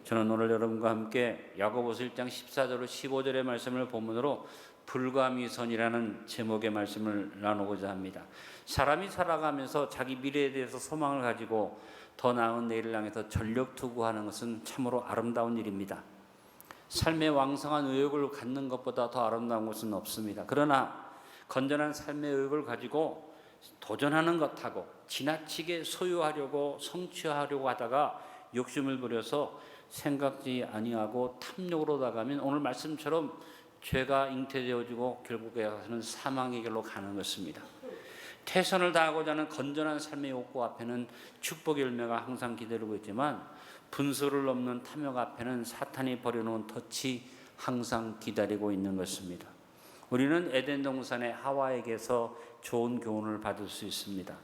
저는 오늘 여러분과 함께 야고보서 1장 14절로 15절의 말씀을 본문으로 불가미선이라는 제목의 말씀을 나누고자 합니다. 사람이 살아가면서 자기 미래에 대해서 소망을 가지고 더 나은 내일을 향해서 전력 투구하는 것은 참으로 아름다운 일입니다. 삶의 왕성한 의욕을 갖는 것보다 더 아름다운 것은 없습니다. 그러나 건전한 삶의 의욕을 가지고 도전하는 것하고 지나치게 소유하려고 성취하려고 하다가 욕심을 부려서 생각지 아니하고 탐욕으로 나가면 오늘 말씀처럼 죄가 잉태되어지고 결국에는 사망의 길로 가는 것입니다. 최선을 다하고자 하는 건전한 삶의 욕구 앞에는 축복의 열매가 항상 기다리고 있지만 분수를 넘는 탐욕 앞에는 사탄이 버려놓은 덫이 항상 기다리고 있는 것입니다. 우리는 에덴 동산의 하와에게서 좋은 교훈을 받을 수 있습니다.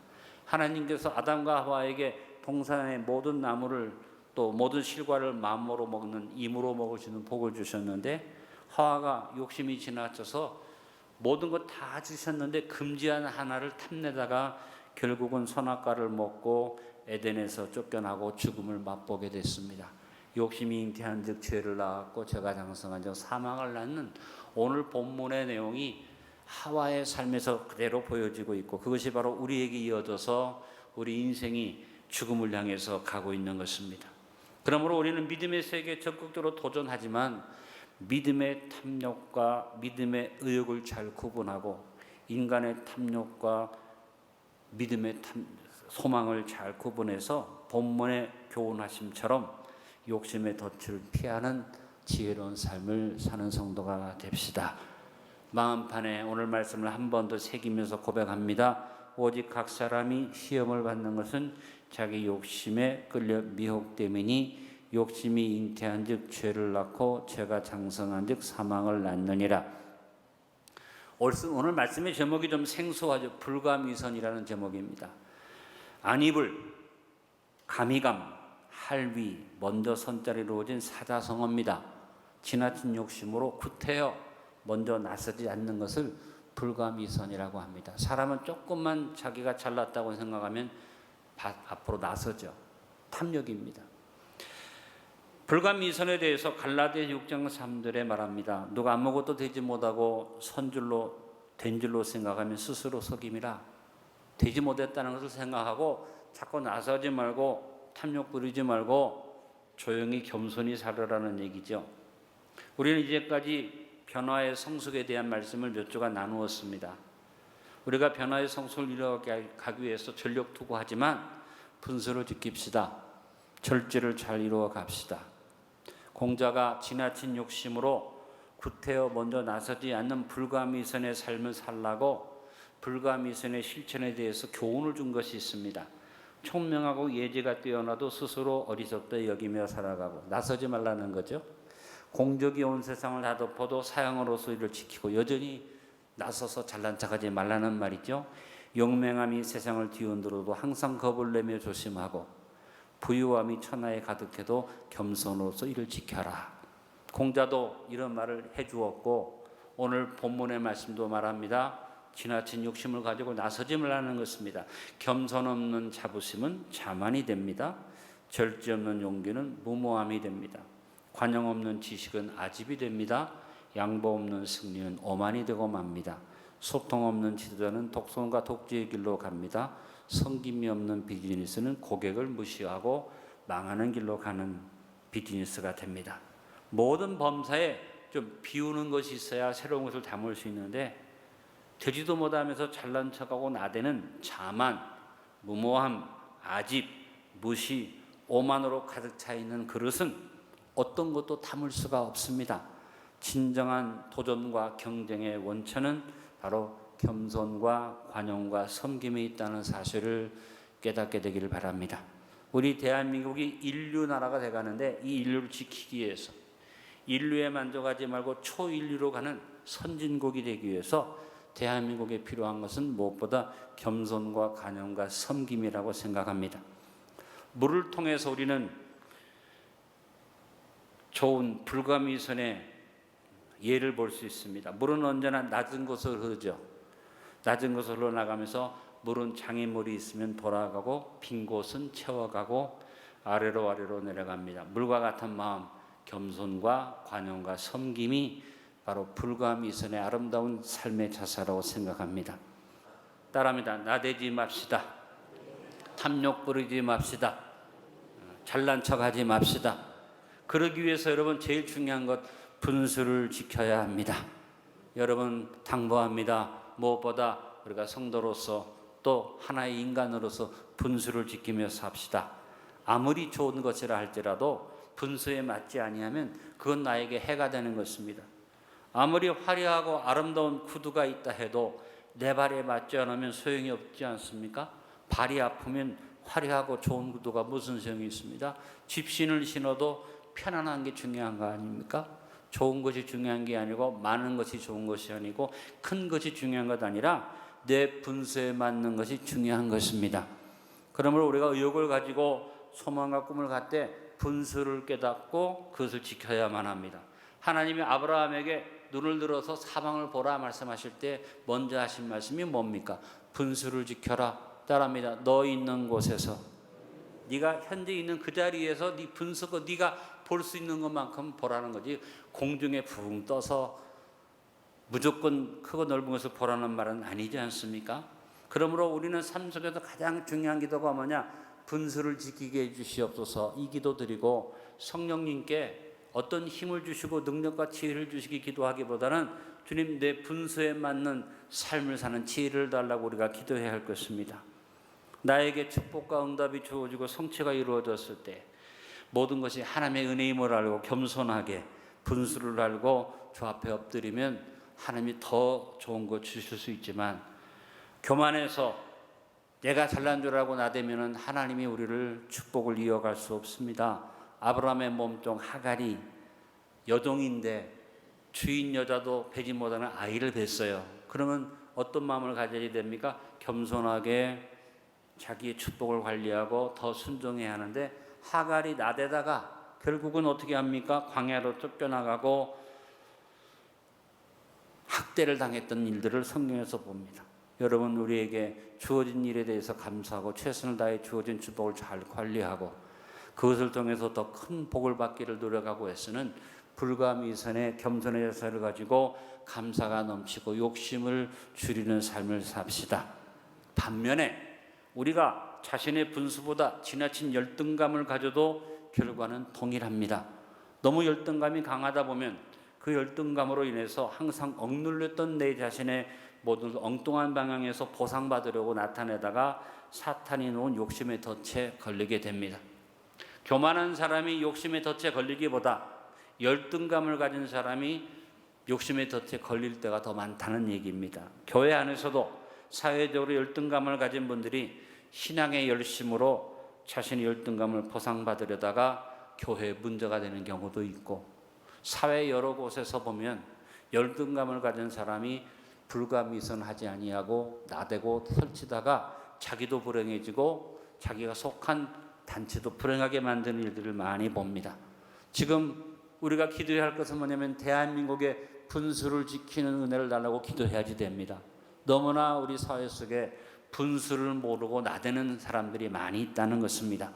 하나님께서 아담과 하와에게 동산의 모든 나무를 또 모든 실과를 마음으로 먹는 임으로 먹을 수 있는 복을 주셨는데 하와가 욕심이 지나쳐서 모든 것 다 주셨는데 금지한 하나를 탐내다가 결국은 선악과를 먹고 에덴에서 쫓겨나고 죽음을 맛보게 됐습니다. 욕심이 잉태한 즉 죄를 낳았고 죄가 장성한 즉 사망을 낳는 오늘 본문의 내용이 하와의 삶에서 그대로 보여지고 있고 그것이 바로 우리에게 이어져서 우리 인생이 죽음을 향해서 가고 있는 것입니다. 그러므로 우리는 믿음의 세계에 적극적으로 도전하지만 믿음의 탐욕과 믿음의 의욕을 잘 구분하고 인간의 탐욕과 믿음의 소망을 잘 구분해서 본문의 교훈하심처럼 욕심의 덫을 피하는 지혜로운 삶을 사는 성도가 됩시다. 마음판에 오늘 말씀을 한 번 더 새기면서 고백합니다. 오직 각 사람이 시험을 받는 것은 자기 욕심에 끌려 미혹됨이니 욕심이 잉태한 즉 죄를 낳고 죄가 장성한 즉 사망을 낳느니라. 오늘 말씀의 제목이 좀 생소하죠. 불가미선이라는 제목입니다. 안입을, 가미감, 할위, 먼저 선자로 이루어진 사자성어입니다. 지나친 욕심으로 구태여 먼저 나서지 않는 것을 불가미선이라고 합니다. 사람은 조금만 자기가 잘났다고 생각하면 앞으로 나서죠. 탐욕입니다. 불가미선에 대해서 갈라디아 6장 3절에 말합니다. 누가 아무것도 되지 못하고 된 줄로 생각하면 스스로 속임이라. 되지 못했다는 것을 생각하고 자꾸 나서지 말고 탐욕 부리지 말고 조용히 겸손히 살으라는 얘기죠. 우리는 이제까지 변화의 성숙에 대한 말씀을 몇 주간 나누었습니다. 우리가 변화의 성숙을 이루어가기 위해서 전력 투구하지만 분수를 지킵시다. 절제를 잘 이루어 갑시다. 공자가 지나친 욕심으로 구태여 먼저 나서지 않는 불가미선의 삶을 살라고 불가미선의 실천에 대해서 교훈을 준 것이 있습니다. 총명하고 예지가 뛰어나도 스스로 어리석다 여기며 살아가고 나서지 말라는 거죠. 공적이 온 세상을 다 덮어도 사형으로서 이를 지키고 여전히 나서서 잘난 척하지 말라는 말이죠. 용맹함이 세상을 뒤흔들어도 항상 겁을 내며 조심하고 부유함이 천하에 가득해도 겸손으로서 이를 지켜라. 공자도 이런 말을 해주었고 오늘 본문의 말씀도 말합니다. 지나친 욕심을 가지고 나서지 말라는 것입니다. 겸손 없는 자부심은 자만이 됩니다. 절제 없는 용기는 무모함이 됩니다. 관용 없는 지식은 아집이 됩니다. 양보 없는 승리는 오만이 되고 맙니다. 소통 없는 지도자는 독선과 독재의 길로 갑니다. 성김이 없는 비즈니스는 고객을 무시하고 망하는 길로 가는 비즈니스가 됩니다. 모든 범사에 좀 비우는 것이 있어야 새로운 것을 담을 수 있는데 되지도 못하면서 잘난 척하고 나대는 자만, 무모함, 아집, 무시, 오만으로 가득 차 있는 그릇은 어떤 것도 담을 수가 없습니다. 진정한 도전과 경쟁의 원천은 바로 겸손과 관용과 섬김에 있다는 사실을 깨닫게 되기를 바랍니다. 우리 대한민국이 인류 나라가 돼가는데 이 인류를 지키기 위해서 인류에 만족하지 말고 초인류로 가는 선진국이 되기 위해서 대한민국에 필요한 것은 무엇보다 겸손과 관용과 섬김이라고 생각합니다. 물을 통해서 우리는 좋은 불가미선의 예를 볼 수 있습니다. 물은 언제나 낮은 곳을 흐르죠. 낮은 곳을 흘러나가면서 물은 장애물이 있으면 돌아가고 빈 곳은 채워가고 아래로 아래로 내려갑니다. 물과 같은 마음, 겸손과 관용과 섬김이 바로 불과 이선의 아름다운 삶의 자세라고 생각합니다. 따라합니다. 나대지 맙시다. 탐욕 부리지 맙시다. 잘난 척하지 맙시다. 그러기 위해서 여러분 제일 중요한 것 분수를 지켜야 합니다. 여러분 당부합니다. 무엇보다 우리가 성도로서 또 하나의 인간으로서 분수를 지키며 삽시다. 아무리 좋은 것이라 할지라도 분수에 맞지 아니하면 그건 나에게 해가 되는 것입니다. 아무리 화려하고 아름다운 구두가 있다 해도 내 발에 맞지 않으면 소용이 없지 않습니까? 발이 아프면 화려하고 좋은 구두가 무슨 소용이 있습니다. 집신을 신어도 편안한 게 중요한 거 아닙니까? 좋은 것이 중요한 게 아니고 많은 것이 좋은 것이 아니고 큰 것이 중요한 것 아니라 내 분수에 맞는 것이 중요한 것입니다. 그러므로 우리가 의욕을 가지고 소망과 꿈을 갖되 분수를 깨닫고 그것을 지켜야만 합니다. 하나님이 아브라함에게 눈을 들어서 사방을 보라 말씀하실 때 먼저 하신 말씀이 뭡니까? 분수를 지켜라. 따라합니다. 너 있는 곳에서 네가 현재 있는 그 자리에서 네 분수가 네가 볼 수 있는 것만큼 보라는 거지. 공중에 붕 떠서 무조건 크고 넓은 것을 보라는 말은 아니지 않습니까? 그러므로 우리는 삶 속에서 가장 중요한 기도가 뭐냐? 분수를 지키게 해주시옵소서. 이 기도 드리고 성령님께 어떤 힘을 주시고 능력과 지혜를 주시기 기도하기보다는 주님 내 분수에 맞는 삶을 사는 지혜를 달라고 우리가 기도해야 할 것입니다. 나에게 축복과 응답이 주어지고 성취가 이루어졌을 때 모든 것이 하나님의 은혜임을 알고 겸손하게 분수를 알고 주 앞에 엎드리면 하나님이 더 좋은 거 주실 수 있지만 교만해서 내가 잘난 줄 알고 나대면 하나님이 우리를 축복을 이어갈 수 없습니다. 아브라함의 몸종 하갈이 여종인데 주인 여자도 배지 못하는 아이를 뵀어요. 그러면 어떤 마음을 가져야 됩니까? 겸손하게 자기의 축복을 관리하고 더 순종해야 하는데 하갈이 나대다가 결국은 어떻게 합니까? 광야로 쫓겨나가고 학대를 당했던 일들을 성경에서 봅니다. 여러분 우리에게 주어진 일에 대해서 감사하고 최선을 다해 주어진 축복을 잘 관리하고 그것을 통해서 더 큰 복을 받기를 노력하고 애쓰는 불가미선의 겸손의 자세를 가지고 감사가 넘치고 욕심을 줄이는 삶을 삽시다. 반면에 우리가 자신의 분수보다 지나친 열등감을 가져도 결과는 동일합니다. 너무 열등감이 강하다 보면 그 열등감으로 인해서 항상 억눌렸던 내 자신의 모든 엉뚱한 방향에서 보상받으려고 나타내다가 사탄이 놓은 욕심의 덫에 걸리게 됩니다. 교만한 사람이 욕심의 덫에 걸리기보다 열등감을 가진 사람이 욕심의 덫에 걸릴 때가 더 많다는 얘기입니다. 교회 안에서도 사회적으로 열등감을 가진 분들이 신앙의 열심으로 자신의 열등감을 보상받으려다가 교회에 문제가 되는 경우도 있고 사회 여러 곳에서 보면 열등감을 가진 사람이 불가미선하지 아니하고 나대고 설치다가 자기도 불행해지고 자기가 속한 단체도 불행하게 만드는 일들을 많이 봅니다. 지금 우리가 기도해야 할 것은 뭐냐면 대한민국의 분수를 지키는 은혜를 달라고 기도해야지 됩니다. 너무나 우리 사회 속에 분수를 모르고 나대는 사람들이 많이 있다는 것입니다.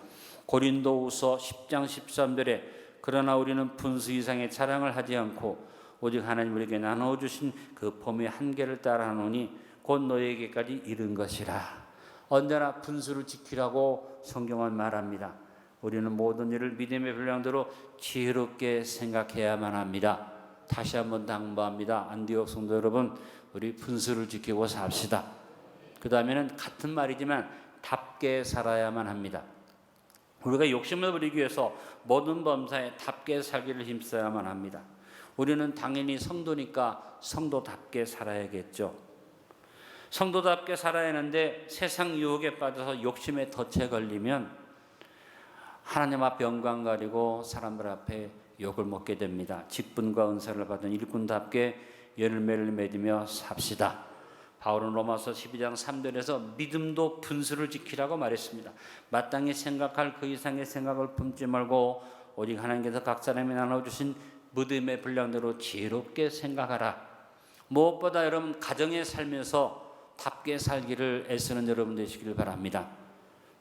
고린도후서 10장 13절에 그러나 우리는 분수 이상의 자랑을 하지 않고 오직 하나님 우리에게 나눠주신 그 범위의 한계를 따라하노니 곧 너희에게까지 이른 것이라. 언제나 분수를 지키라고 성경은 말합니다. 우리는 모든 일을 믿음의 분량대로 지혜롭게 생각해야만 합니다. 다시 한번 당부합니다. 안디옥 성도 여러분, 우리 분수를 지키고 삽시다. 그 다음에는 같은 말이지만 답게 살아야만 합니다. 우리가 욕심을 부리기 위해서 모든 범사에 답게 살기를 힘써야만 합니다. 우리는 당연히 성도니까 성도답게 살아야겠죠. 성도답게 살아야 하는데 세상 유혹에 빠져서 욕심의 덫에 걸리면 하나님 앞에 영광 가리고 사람들 앞에 욕을 먹게 됩니다. 직분과 은사를 받은 일꾼답게 열매를 맺으며 삽시다. 바울은 로마서 12장 3절에서 믿음도 분수를 지키라고 말했습니다. 마땅히 생각할 그 이상의 생각을 품지 말고 오직 하나님께서 각 사람이 나눠주신 믿음의 분량대로 지혜롭게 생각하라. 무엇보다 여러분 가정에 살면서 답게 살기를 애쓰는 여러분 되시길 바랍니다.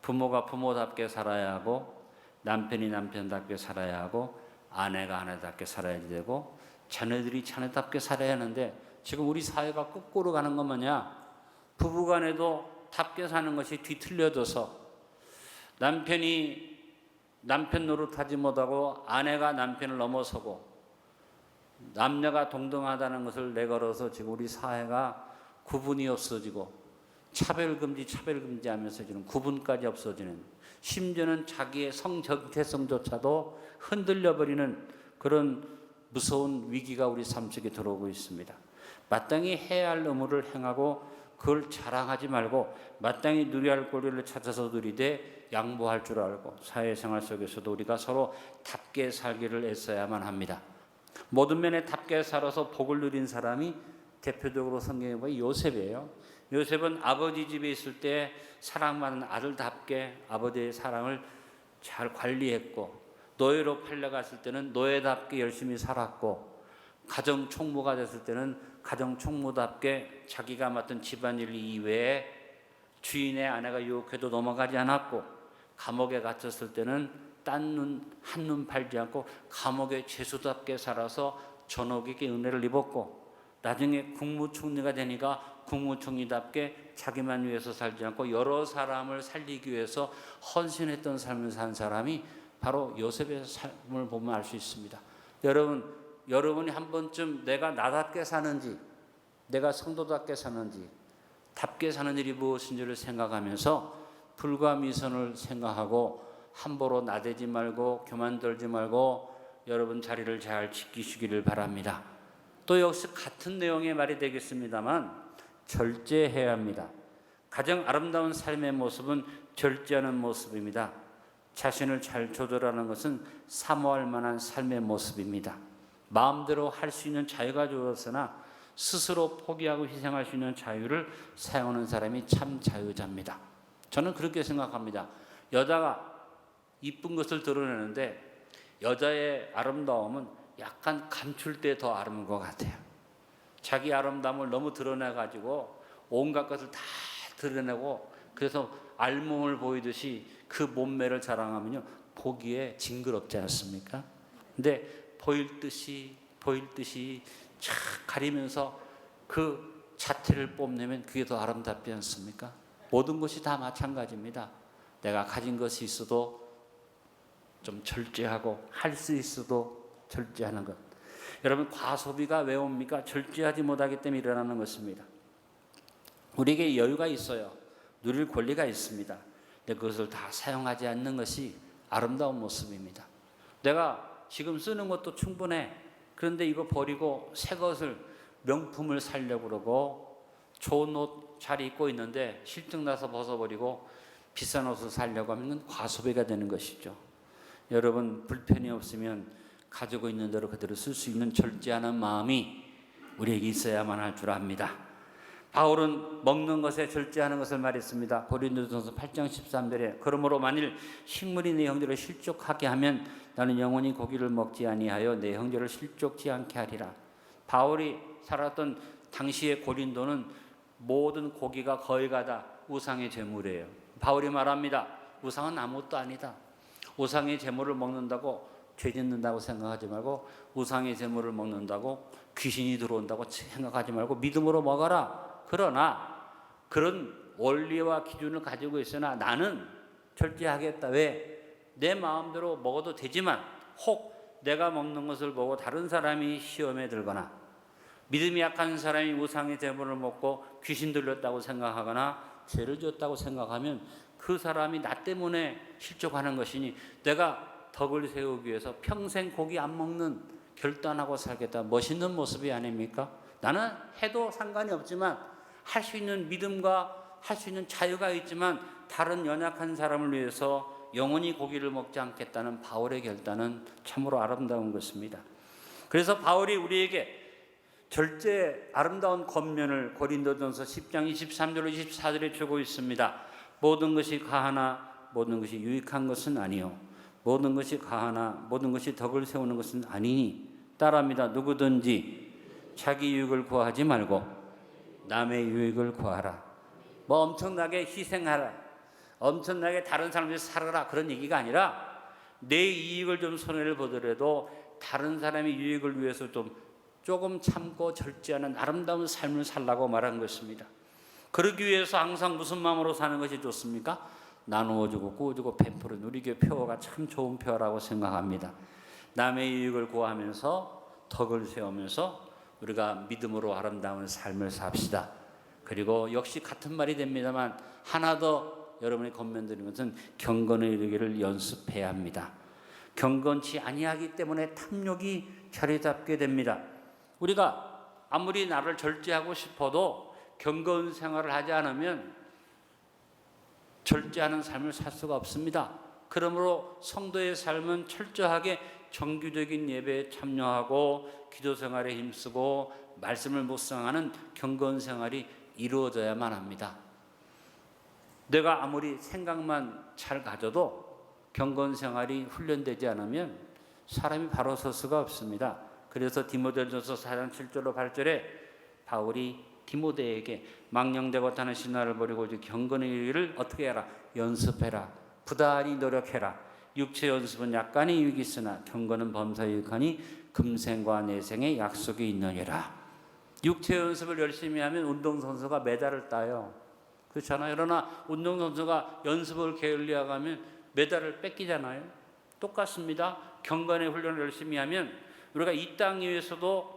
부모가 부모답게 살아야 하고 남편이 남편답게 살아야 하고 아내가 아내답게 살아야 되고 자녀들이 자녀답게 살아야 하는데 지금 우리 사회가 거꾸로 가는 것 마냥 부부간에도 답게 사는 것이 뒤틀려져서 남편이 남편 노릇하지 못하고 아내가 남편을 넘어서고 남녀가 동등하다는 것을 내걸어서 지금 우리 사회가 구분이 없어지고 차별금지 하면서 지금 구분까지 없어지는, 심지어는 자기의 성정체성조차도 흔들려버리는 그런 무서운 위기가 우리 삶 속에 들어오고 있습니다. 마땅히 해야 할 의무를 행하고 그걸 자랑하지 말고 마땅히 누려야 할 권리를 찾아서 누리되 양보할 줄 알고 사회생활 속에서도 우리가 서로 답게 살기를 애써야만 합니다. 모든 면에 답게 살아서 복을 누린 사람이 대표적으로 성경에 보면 요셉이에요. 요셉은 아버지 집에 있을 때 사랑받는 아들답게 아버지의 사랑을 잘 관리했고, 노예로 팔려갔을 때는 노예답게 열심히 살았고, 가정 총무가 됐을 때는 가정 총무답게 자기가 맡은 집안일 이외에 주인의 아내가 유혹해도 넘어가지 않았고, 감옥에 갇혔을 때는 한눈 팔지 않고 감옥의 죄수답게 살아서 전옥에게 은혜를 입었고, 나중에 국무총리가 되니까 국무총리답게 자기만 위해서 살지 않고 여러 사람을 살리기 위해서 헌신했던 삶을 산 사람이 바로 요셉의 삶을 보면 알 수 있습니다. 여러분이 한 번쯤 내가 나답게 사는지, 내가 성도답게 사는지, 답게 사는 일이 무엇인지를 생각하면서 불과 미선을 생각하고 함부로 나대지 말고 교만 들지 말고 여러분 자리를 잘 지키시기를 바랍니다. 또 역시 같은 내용의 말이 되겠습니다만 절제해야 합니다. 가장 아름다운 삶의 모습은 절제하는 모습입니다. 자신을 잘 조절하는 것은 사모할 만한 삶의 모습입니다. 마음대로 할 수 있는 자유가 주었으나 스스로 포기하고 희생할 수 있는 자유를 사용하는 사람이 참 자유자입니다. 저는 그렇게 생각합니다. 여자가 이쁜 것을 드러내는데 여자의 아름다움은 약간 감출 때 더 아름다운 것 같아요. 자기 아름다움을 너무 드러내가지고 온갖 것을 다 드러내고 그래서 알몸을 보이듯이 그 몸매를 자랑하면요 보기에 징그럽지 않습니까? 근데 보일 듯이 착 가리면서 그 자태를 뽐내면 그게 더 아름답지 않습니까? 모든 것이 다 마찬가지입니다. 내가 가진 것이 있어도 좀 절제하고 할 수 있어도 절제하는 것. 여러분 과소비가 왜 옵니까? 절제하지 못하기 때문에 일어나는 것입니다. 우리에게 여유가 있어요. 누릴 권리가 있습니다. 근데 그것을 다 사용하지 않는 것이 아름다운 모습입니다. 내가 지금 쓰는 것도 충분해. 그런데 이거 버리고 새 것을 명품을 사려고 그러고 좋은 옷 잘 입고 있는데 실증나서 벗어버리고 비싼 옷을 사려고 하면 과소비가 되는 것이죠. 여러분 불편이 없으면 가지고 있는 대로 그대로 쓸 수 있는 절제하는 마음이 우리에게 있어야만 할 줄 압니다. 바울은 먹는 것에 절제하는 것을 말했습니다. 고린도전서 8장 13절에 그러므로 만일 식물이 내 형제를 실족하게 하면 나는 영원히 고기를 먹지 아니하여 내 형제를 실족지 않게 하리라. 바울이 살았던 당시의 고린도는 모든 고기가 거의가 다 우상의 제물이에요. 바울이 말합니다. 우상은 아무것도 아니다. 우상의 제물을 먹는다고 죄 짓는다고 생각하지 말고 우상의 제물을 먹는다고 귀신이 들어온다고 생각하지 말고 믿음으로 먹어라. 그러나 그런 원리와 기준을 가지고 있으나 나는 절제하겠다. 왜? 내 마음대로 먹어도 되지만 혹 내가 먹는 것을 보고 다른 사람이 시험에 들거나 믿음이 약한 사람이 우상의 제물을 먹고 귀신 들렸다고 생각하거나 죄를 지었다고 생각하면 그 사람이 나 때문에 실족하는 것이니 내가 덕을 세우기 위해서 평생 고기 안 먹는 결단하고 살겠다. 멋있는 모습이 아닙니까? 나는 해도 상관이 없지만 할 수 있는 믿음과 할 수 있는 자유가 있지만 다른 연약한 사람을 위해서 영원히 고기를 먹지 않겠다는 바울의 결단은 참으로 아름다운 것입니다. 그래서 바울이 우리에게 절제 아름다운 겉면을 고린도전서 10장 23절로 24절에 주고 있습니다. 모든 것이 가하나 모든 것이 유익한 것은 아니요 모든 것이 가하나 모든 것이 덕을 세우는 것은 아니니 따라합니다. 누구든지 자기 유익을 구하지 말고 남의 유익을 구하라. 엄청나게 희생하라, 엄청나게 다른 사람들이 살아라 그런 얘기가 아니라 내 이익을 좀 손해를 보더라도 다른 사람의 유익을 위해서 조금 참고 절제하는 아름다운 삶을 살라고 말한 것입니다. 그러기 위해서 항상 무슨 마음으로 사는 것이 좋습니까? 나누어주고 꾸어주고 베푸는 우리 교회 표어가 참 좋은 표어라고 생각합니다. 남의 이익을 구하면서 덕을 세우면서 우리가 믿음으로 아름다운 삶을 삽시다. 그리고 역시 같은 말이 됩니다만 하나 더 여러분이 권면드리는 것은 경건에 이르기를 연습해야 합니다. 경건치 아니하기 때문에 탐욕이 자리 잡게 됩니다. 우리가 아무리 나를 절제하고 싶어도 경건 생활을 하지 않으면 절제하는 삶을 살 수가 없습니다. 그러므로 성도의 삶은 철저하게 정규적인 예배에 참여하고 기도 생활에 힘쓰고 말씀을 묵상하는 경건 생활이 이루어져야만 합니다. 내가 아무리 생각만 잘 가져도 경건 생활이 훈련되지 않으면 사람이 바로 설 수가 없습니다. 그래서 디모데전서 4장 7절로 8절에 바울이 디모데에게 망령되고 타는 신화를 버리고 경건의 일을 어떻게 해라? 연습해라. 부단히 노력해라. 육체 연습은 약간의 유익이 있으나 경건은 범사에 유익하니 금생과 내생의 약속이 있느니라. 육체 연습을 열심히 하면 운동선수가 메달을 따요. 그렇잖아요. 그러나 운동선수가 연습을 게을리하면 메달을 뺏기잖아요. 똑같습니다. 경건의 훈련을 열심히 하면 우리가 이 땅 위에서도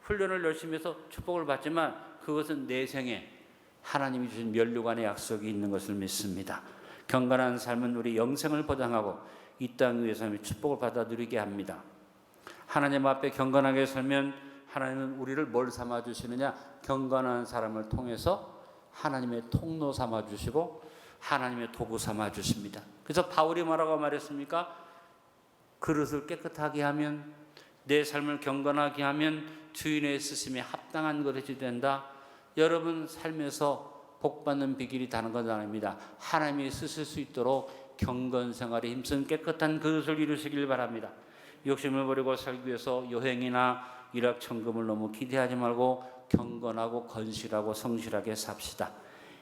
훈련을 열심히 해서 축복을 받지만 그것은 내생에 하나님이 주신 면류관의 약속이 있는 것을 믿습니다. 경건한 삶은 우리 영생을 보장하고 이 땅 위에서 축복을 받아 누리게 합니다. 하나님 앞에 경건하게 살면 하나님은 우리를 뭘 삼아 주시느냐? 경건한 사람을 통해서 하나님의 통로 삼아 주시고 하나님의 도구 삼아 주십니다. 그래서 바울이 뭐라고 말했습니까? 그릇을 깨끗하게 하면 내 삶을 경건하게 하면 주인의 쓰심에 합당한 그릇이 된다. 여러분 삶에서 복받는 비결이 다른 건 아닙니다. 하나님이 쓰실 수 있도록 경건 생활에 힘쓴 깨끗한 그릇을 이루시길 바랍니다. 욕심을 버리고 살기 위해서 여행이나 일확천금을 너무 기대하지 말고 경건하고 건실하고 성실하게 삽시다.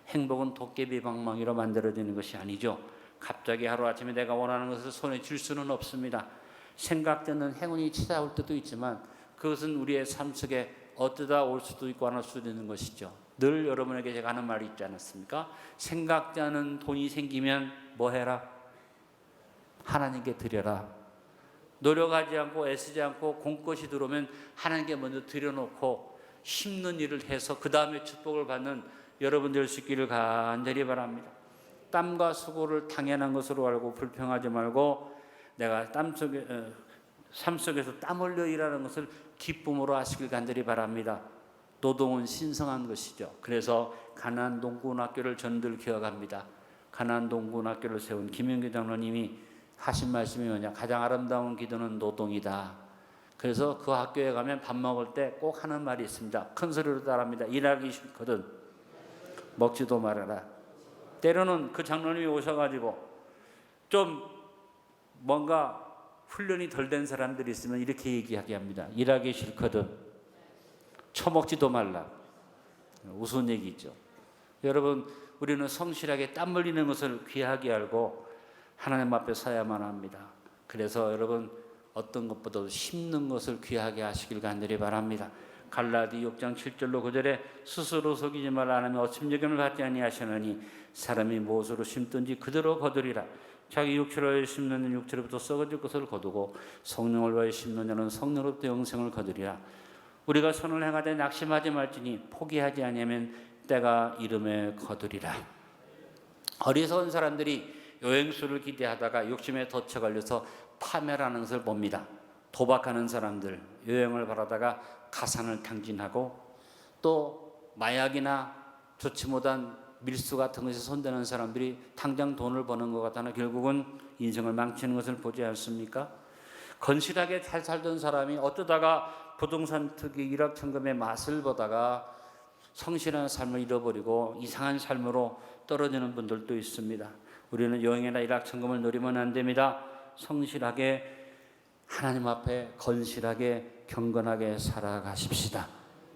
행복은 도깨비 방망이로 만들어지는 것이 아니죠. 갑자기 하루아침에 내가 원하는 것을 손에 쥘 수는 없습니다. 생각되는 행운이 찾아올 때도 있지만 그것은 우리의 삶 속에 어쩌다 올 수도 있고 안 올 수도 있는 것이죠. 늘 여러분에게 제가 하는 말이 있지 않았습니까? 생각지 않은 돈이 생기면 뭐 해라? 하나님께 드려라. 노력하지 않고 애쓰지 않고 공것이 들어오면 하나님께 먼저 드려놓고 힘든 일을 해서 그 다음에 축복을 받는 여러분 될 수 있기를 간절히 바랍니다. 땀과 수고를 당연한 것으로 알고 불평하지 말고 내가 삶 속에서 땀 흘려 일하는 것을 기쁨으로 하시길 간절히 바랍니다. 노동은 신성한 것이죠. 그래서 가나안 농군학교를 전들 기억합니다. 가나안 농군학교를 세운 김영규 장로님이 하신 말씀이 뭐냐? 가장 아름다운 기도는 노동이다. 그래서 그 학교에 가면 밥 먹을 때 꼭 하는 말이 있습니다. 큰 소리로 따라합니다. 일하기 싫거든 먹지도 말아라. 때로는 그 장로님이 오셔가지고 좀 뭔가 훈련이 덜 된 사람들이 있으면 이렇게 얘기하게 합니다. 일하기 싫거든 처먹지도 말라. 우스운 얘기 있죠. 여러분 우리는 성실하게 땀 흘리는 것을 귀하게 알고 하나님 앞에 서야만 합니다. 그래서 여러분 어떤 것보다도 심는 것을 귀하게 하시길 간절히 바랍니다. 갈라디 6장 7절로 9절에 스스로 속이지 말라 하나님 어침여김을 받지 아니하시느니 사람이 무엇으로 심든지 그대로 거두리라. 자기 육체를 위하여 심는 육체로부터 썩어질 것을 거두고 성령을 위하여 심는 자는 성령으로부터 영생을 거두리라. 우리가 선을 행하되 낙심하지 말지니 포기하지 아니하면 때가 이름에 거두리라. 어리석은 사람들이 여행수를 기대하다가 욕심에 덫에 걸려서 파멸하는 것을 봅니다. 도박하는 사람들, 여행을 바라다가 가산을 탕진하고 또 마약이나 좋지 못한 밀수 같은 것에 손대는 사람들이 당장 돈을 버는 것 같으나 결국은 인생을 망치는 것을 보지 않습니까? 건실하게 잘 살던 사람이 어쩌다가 부동산 투기 일확천금의 맛을 보다가 성실한 삶을 잃어버리고 이상한 삶으로 떨어지는 분들도 있습니다. 우리는 여행이나 일확천금을 노리면 안 됩니다. 성실하게 하나님 앞에 건실하게 경건하게 살아가십시다.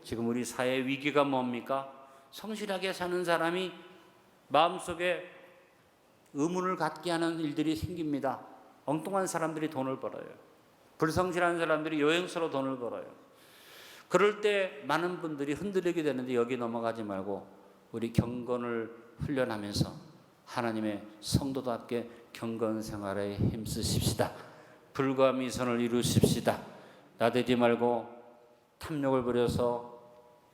지금 우리 사회 위기가 뭡니까? 성실하게 사는 사람이 마음속에 의문을 갖게 하는 일들이 생깁니다. 엉뚱한 사람들이 돈을 벌어요. 불성실한 사람들이 여행수로 돈을 벌어요. 그럴 때 많은 분들이 흔들리게 되는데 여기 넘어가지 말고 우리 경건을 훈련하면서 하나님의 성도답게 경건 생활에 힘쓰십시다. 불과 미선을 이루십시다. 나대지 말고 탐욕을 버려서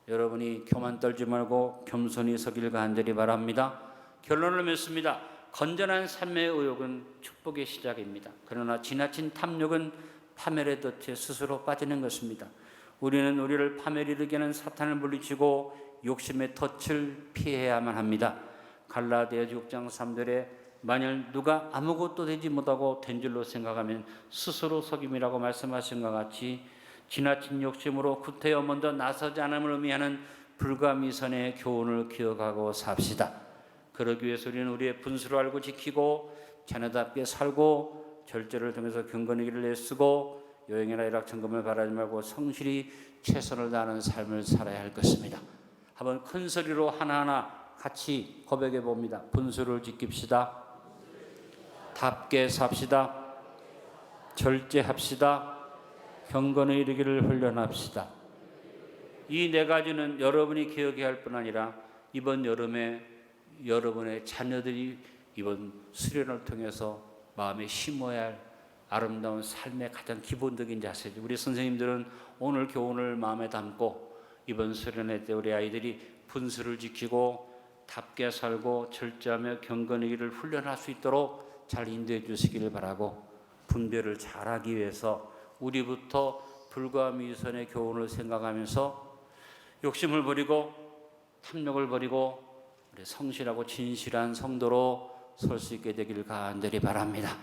여러분이 교만 떨지 말고 겸손히 서길 간절히 바랍니다. 결론을 맺습니다. 건전한 삶의 의욕은 축복의 시작입니다. 그러나 지나친 탐욕은 파멸의 덫에 스스로 빠지는 것입니다. 우리는 우리를 파멸에 이르게 하는 사탄을 물리치고 욕심의 덫을 피해야만 합니다. 갈라디아서 6장 3절에 만일 누가 아무것도 되지 못하고 된 줄로 생각하면 스스로 속임이라고 말씀하신 것 같이 지나친 욕심으로 구태여 먼저 나서지 않음을 의미하는 불가미선의 교훈을 기억하고 삽시다. 그러기 위해서 우리는 우리의 분수를 알고 지키고 자녀답게 살고 절제를 통해서 경건의 길을 애쓰고 여행이나 일확천금을 바라지 말고 성실히 최선을 다하는 삶을 살아야 할 것입니다. 한번 큰 소리로 하나하나 같이 고백해 봅니다. 분수를 지킵시다. 답게 삽시다. 절제합시다. 경건의 이르기를 훈련합시다. 이 네 가지는 여러분이 기억해야 할 뿐 아니라 이번 여름에 여러분의 자녀들이 이번 수련을 통해서 마음에 심어야 할 아름다운 삶의 가장 기본적인 자세죠. 우리 선생님들은 오늘 교훈을 마음에 담고 이번 수련회 때 우리 아이들이 분수를 지키고 답게 살고 절제하며 경건의 길을 훈련할 수 있도록 잘 인도해 주시기를 바라고 분별을 잘하기 위해서 우리부터 불과 미선의 교훈을 생각하면서 욕심을 버리고 탐욕을 버리고 우리 성실하고 진실한 성도로 설 수 있게 되기를 간절히 바랍니다.